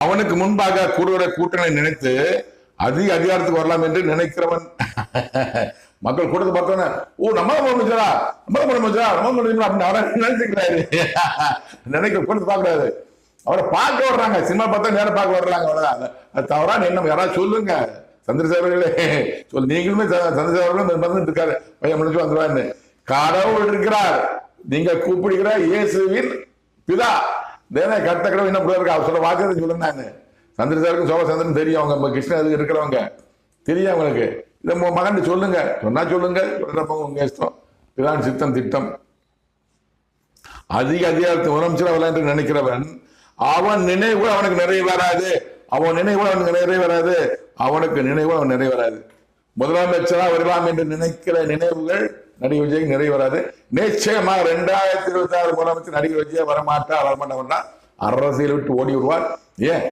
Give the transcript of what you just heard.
அவனுக்கு முன்பாக கூட்டங்களை நினைத்து அதிக அதிகாரத்துக்கு வரலாம் என்று நினைக்கிறவன் மக்கள் கூட்டத்தை பார்த்தோன்னே ஓ நம்ம முதலமைச்சரா அப்படின்னு அவரை நினைச்சுக்கிறாரு. நினைக்க கூட்டத்தை பார்க்கறாரு, அவரை பார்க்க வர்றாங்க. சினிமா பார்த்தா நேரம் பார்க்க வர்றாங்க. அவ்வளவுதான். அது தவறான எண்ணம். யாராவது சொல்லுங்க சந்திரசேகரர்களே, நீங்களுமே சந்திரசேகரர்களும் மறந்துட்டு இருக்காரு, பையன் முடிச்சு வந்துருவான்னு. கடவுள் இருக்கிறார், நீங்க கூப்பிடுகிற இயேசுவின் பிதா கட்ட கடவுள் என்ன இருக்கு அவர் சொல்ல வாக்கியத்தை சொல்லுங்க. நான் சந்திரசேகருக்கும் சோழசந்திரன் தெரியும், அவங்க கிருஷ்ணன் இருக்கிறவங்க தெரியும் அவங்களுக்கு. இதை மகன் சொல்லுங்க, சொன்னா சொல்லுங்க, உங்க இஷ்டம். பிதான் சித்தம் திட்டம். அதிக அதிகாரத்தை முதலமைச்சர் வரலாம் என்று நினைக்கிறவன் அவன் நினைவு அவனுக்கு நிறைவேறாது. அவன் நினைவு அவனுக்கு நிறைவேறாது. அவனுக்கு நினைவு அவன் நிறைவேறாது. முதலமைச்சரா வரலாம் என்று நினைக்கிற நினைவுகள் நடிகர் விஜய் நிறைவேறாது. நிச்சயமாக 2026 முதலமைச்சர் நடிகர் விஜய் வரமாட்டார். அரசியல் விட்டு ஓடி வருவார். ஏன்